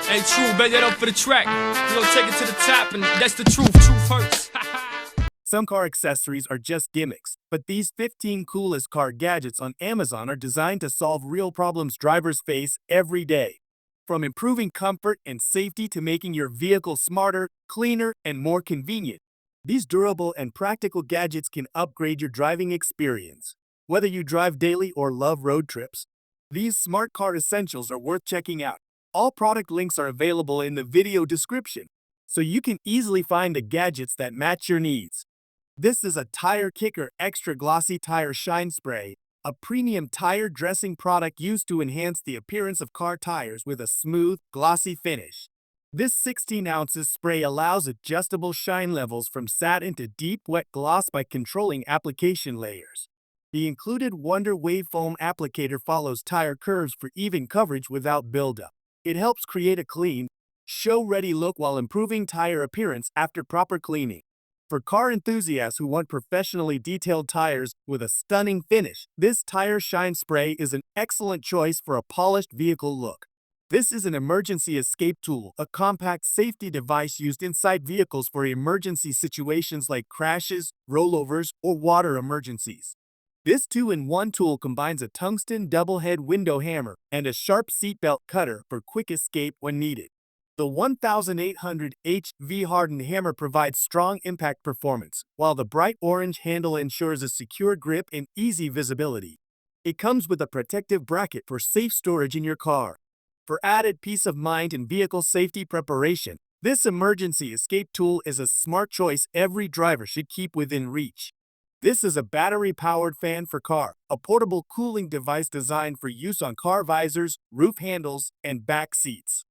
Hey, true, bet that up for the track. You know, take it to the top, and that's the truth. Truth hurts. Some car accessories are just gimmicks, but these 15 coolest car gadgets on Amazon are designed to solve real problems drivers face every day. From improving comfort and safety to making your vehicle smarter, cleaner, and more convenient, these durable and practical gadgets can upgrade your driving experience. Whether you drive daily or love road trips, these smart car essentials are worth checking out. All product links are available in the video description, so you can easily find the gadgets that match your needs. This is a Tire Kicker Extra Glossy Tire Shine Spray, a premium tire dressing product used to enhance the appearance of car tires with a smooth, glossy finish. This 16 ounces spray allows adjustable shine levels from satin to deep wet gloss by controlling application layers. The included Wonder Wave Foam applicator follows tire curves for even coverage without buildup. It helps create a clean, show-ready look while improving tire appearance after proper cleaning. For car enthusiasts who want professionally detailed tires with a stunning finish, this Tire Shine Spray is an excellent choice for a polished vehicle look. This is an emergency escape tool, a compact safety device used inside vehicles for emergency situations like crashes, rollovers, or water emergencies. This 2-in-1 tool combines a tungsten double-head window hammer and a sharp seatbelt cutter for quick escape when needed. The 1800H V-hardened hammer provides strong impact performance, while the bright orange handle ensures a secure grip and easy visibility. It comes with a protective bracket for safe storage in your car. For added peace of mind and vehicle safety preparation, this emergency escape tool is a smart choice every driver should keep within reach. This is a battery-powered fan for car, a portable cooling device designed for use on car visors, roof handles, and back seats.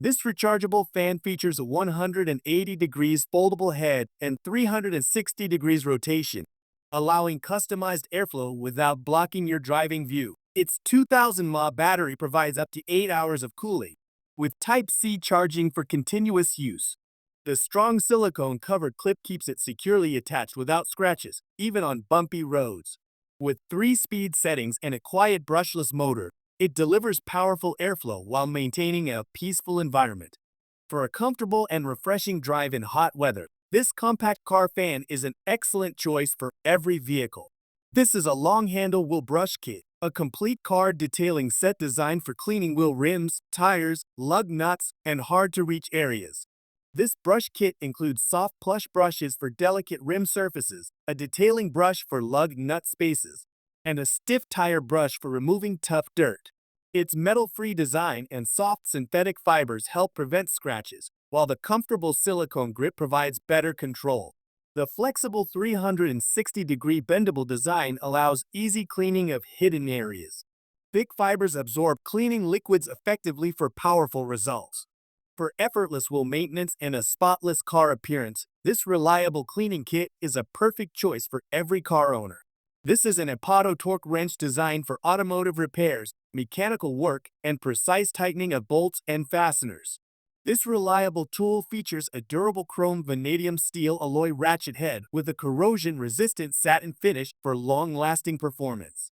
This rechargeable fan features a 180 degrees foldable head and 360 degrees rotation, allowing customized airflow without blocking your driving view. Its 2000 mAh battery provides up to 8 hours of cooling, with Type-C charging for continuous use. The strong silicone-covered clip keeps it securely attached without scratches, even on bumpy roads. With 3-speed settings and a quiet brushless motor, it delivers powerful airflow while maintaining a peaceful environment. For a comfortable and refreshing drive in hot weather, this compact car fan is an excellent choice for every vehicle. This is a long-handle wheel brush kit, a complete car detailing set designed for cleaning wheel rims, tires, lug nuts, and hard-to-reach areas. This brush kit includes soft plush brushes for delicate rim surfaces, a detailing brush for lug nut spaces, and a stiff tire brush for removing tough dirt. Its metal-free design and soft synthetic fibers help prevent scratches, while the comfortable silicone grip provides better control. The flexible 360-degree bendable design allows easy cleaning of hidden areas. Thick fibers absorb cleaning liquids effectively for powerful results. For effortless wheel maintenance and a spotless car appearance, this reliable cleaning kit is a perfect choice for every car owner. This is an Apato torque wrench designed for automotive repairs, mechanical work, and precise tightening of bolts and fasteners. This reliable tool features a durable chrome vanadium steel alloy ratchet head with a corrosion-resistant satin finish for long-lasting performance.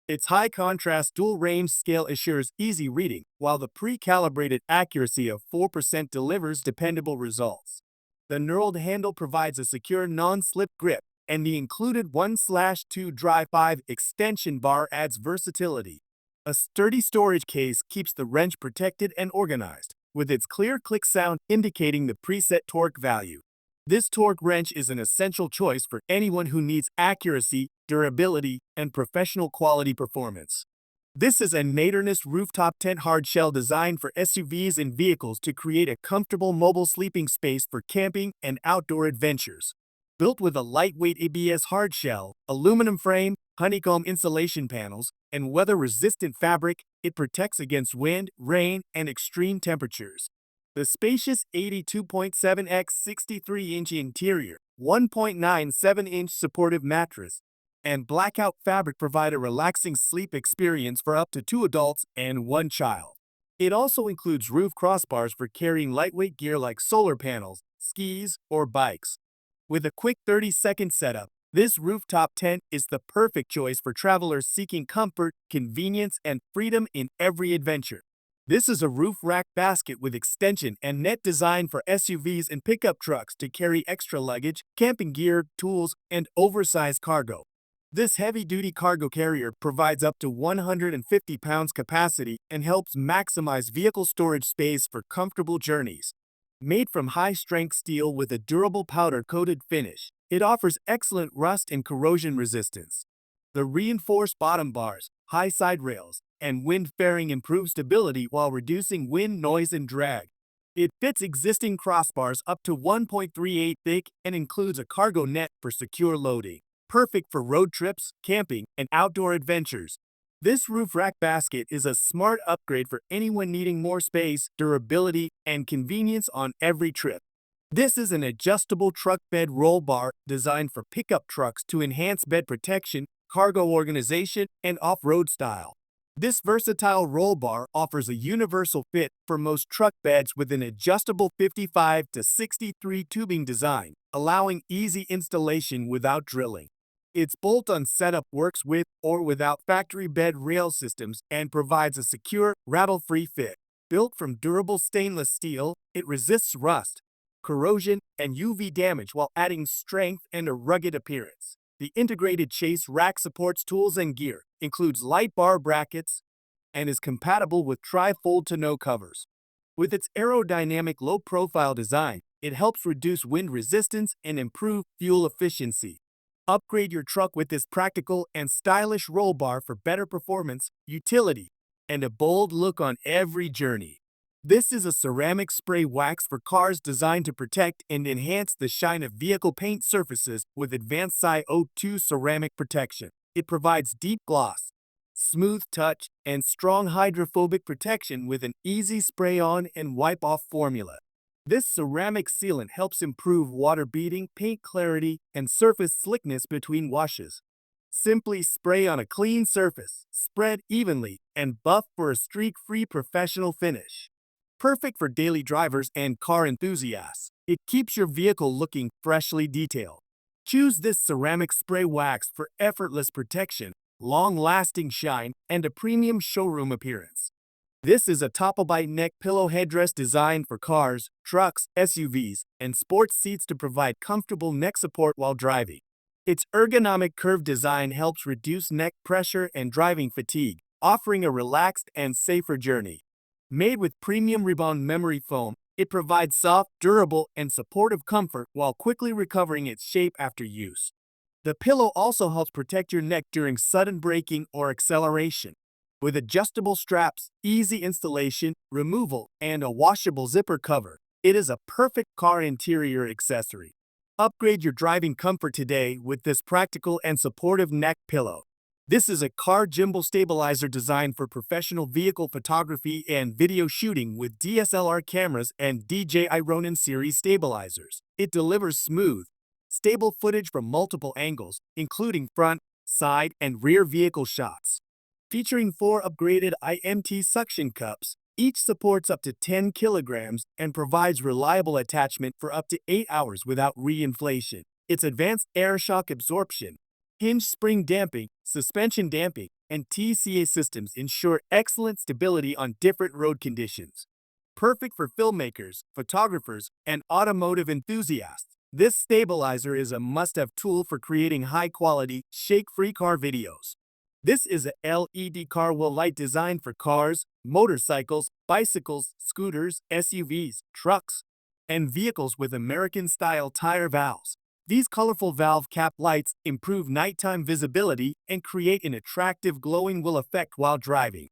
Its high-contrast dual-range scale assures easy reading, while the pre-calibrated accuracy of 4% delivers dependable results. The knurled handle provides a secure non-slip grip, and the included 1/2 Dry 5 extension bar adds versatility. A sturdy storage case keeps the wrench protected and organized, with its clear click sound indicating the preset torque value. This torque wrench is an essential choice for anyone who needs accuracy, durability, and professional quality performance. This is a Naterness Rooftop Tent hardshell designed for SUVs and vehicles to create a comfortable mobile sleeping space for camping and outdoor adventures. Built with a lightweight ABS hardshell, aluminum frame, honeycomb insulation panels, and weather-resistant fabric, it protects against wind, rain, and extreme temperatures. The spacious 82.7 x 63-inch interior, 1.97-inch supportive mattress, and blackout fabric provide a relaxing sleep experience for up to 2 adults and 1 child. It also includes roof crossbars for carrying lightweight gear like solar panels, skis, or bikes. With a quick 30-second setup, this rooftop tent is the perfect choice for travelers seeking comfort, convenience, and freedom in every adventure. This is a roof rack basket with extension and net designed for SUVs and pickup trucks to carry extra luggage, camping gear, tools, and oversized cargo. This heavy-duty cargo carrier provides up to 150 pounds capacity and helps maximize vehicle storage space for comfortable journeys. Made from high-strength steel with a durable powder-coated finish, it offers excellent rust and corrosion resistance. The reinforced bottom bars, high side rails, and wind fairing improve stability while reducing wind noise and drag. It fits existing crossbars up to 1.38 thick and includes a cargo net for secure loading. Perfect for road trips, camping, and outdoor adventures. This roof rack basket is a smart upgrade for anyone needing more space, durability, and convenience on every trip. This is an adjustable truck bed roll bar designed for pickup trucks to enhance bed protection, cargo organization, and off-road style. This versatile roll bar offers a universal fit for most truck beds with an adjustable 55 to 63 tubing design, allowing easy installation without drilling. Its bolt-on setup works with or without factory bed rail systems and provides a secure, rattle-free fit. Built from durable stainless steel, it resists rust, corrosion, and UV damage while adding strength and a rugged appearance. The integrated chase rack supports tools and gear, includes light bar brackets, and is compatible with tri-fold tonneau covers. With its aerodynamic low-profile design, it helps reduce wind resistance and improve fuel efficiency. Upgrade your truck with this practical and stylish roll bar for better performance, utility, and a bold look on every journey. This is a ceramic spray wax for cars designed to protect and enhance the shine of vehicle paint surfaces with advanced SiO2 ceramic protection. It provides deep gloss, smooth touch, and strong hydrophobic protection with an easy spray-on and wipe-off formula. This ceramic sealant helps improve water beading, paint clarity, and surface slickness between washes. Simply spray on a clean surface, spread evenly, and buff for a streak-free professional finish. Perfect for daily drivers and car enthusiasts. It keeps your vehicle looking freshly detailed. Choose this ceramic spray wax for effortless protection, long-lasting shine, and a premium showroom appearance. This is a top-of-bite neck pillow headdress designed for cars, trucks, SUVs, and sports seats to provide comfortable neck support while driving. Its ergonomic curved design helps reduce neck pressure and driving fatigue, offering a relaxed and safer journey. Made with premium rebound memory foam, it provides soft, durable, and supportive comfort while quickly recovering its shape after use. The pillow also helps protect your neck during sudden braking or acceleration. With adjustable straps, easy installation, removal, and a washable zipper cover, it is a perfect car interior accessory. Upgrade your driving comfort today with this practical and supportive neck pillow. This is a car gimbal stabilizer designed for professional vehicle photography and video shooting with DSLR cameras and DJI Ronin series stabilizers. It delivers smooth, stable footage from multiple angles, including front, side, and rear vehicle shots. Featuring 4 upgraded IMT suction cups, each supports up to 10 kilograms and provides reliable attachment for up to 8 hours without reinflation. Its advanced air shock absorption, hinge spring damping, suspension damping, and TCA systems ensure excellent stability on different road conditions. Perfect for filmmakers, photographers, and automotive enthusiasts, this stabilizer is a must-have tool for creating high-quality, shake-free car videos. This is a LED car wheel light designed for cars, motorcycles, bicycles, scooters, SUVs, trucks, and vehicles with American-style tire valves. These colorful valve cap lights improve nighttime visibility and create an attractive glowing wheel effect while driving.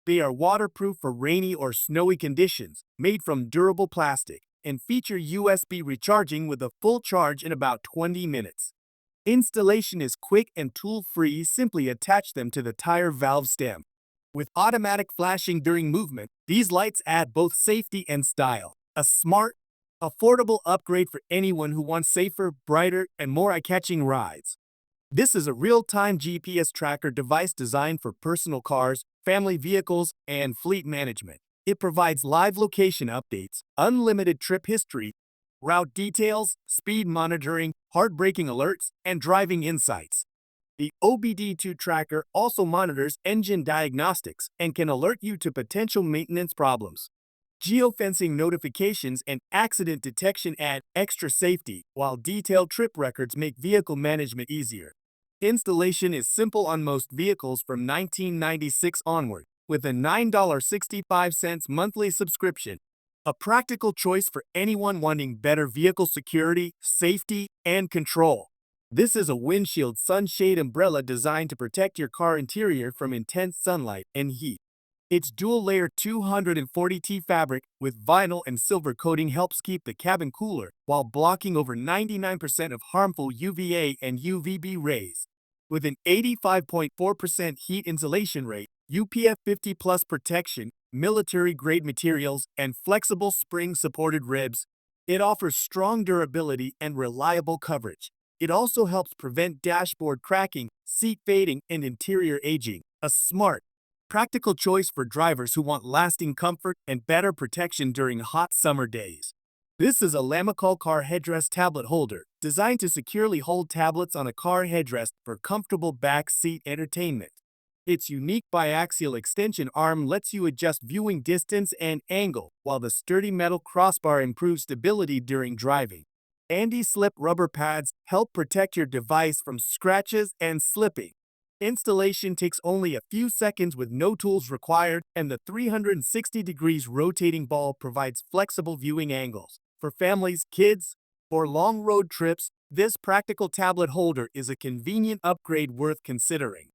They are waterproof for rainy or snowy conditions, made from durable plastic, and feature USB recharging with a full charge in about 20 minutes. Installation is quick and tool-free. Simply attach them to the tire valve stem. With automatic flashing during movement, these lights add both safety and style. A smart, affordable upgrade for anyone who wants safer, brighter, and more eye-catching rides. This is a real-time GPS tracker device designed for personal cars, family vehicles, and fleet management. It provides live location updates, unlimited trip history, route details, speed monitoring, hard braking alerts, and driving insights. The OBD2 tracker also monitors engine diagnostics and can alert you to potential maintenance problems. Geofencing notifications and accident detection add extra safety, while detailed trip records make vehicle management easier. Installation is simple on most vehicles from 1996 onward, with a $9.65 monthly subscription. A practical choice for anyone wanting better vehicle security, safety, and control. This is a windshield sunshade umbrella designed to protect your car interior from intense sunlight and heat. Its dual-layer 240T fabric with vinyl and silver coating helps keep the cabin cooler while blocking over 99% of harmful UVA and UVB rays. With an 85.4% heat insulation rate, UPF 50 plus protection, military-grade materials, and flexible spring-supported ribs, it offers strong durability and reliable coverage. It also helps prevent dashboard cracking, seat fading, and interior aging. A smart, practical choice for drivers who want lasting comfort and better protection during hot summer days. This is a Lamicol car headrest tablet holder, designed to securely hold tablets on a car headrest for comfortable back seat entertainment. Its unique biaxial extension arm lets you adjust viewing distance and angle, while the sturdy metal crossbar improves stability during driving. Anti-slip rubber pads help protect your device from scratches and slipping. Installation takes only a few seconds with no tools required, and the 360 degrees rotating ball provides flexible viewing angles. For families, kids, or long road trips, this practical tablet holder is a convenient upgrade worth considering.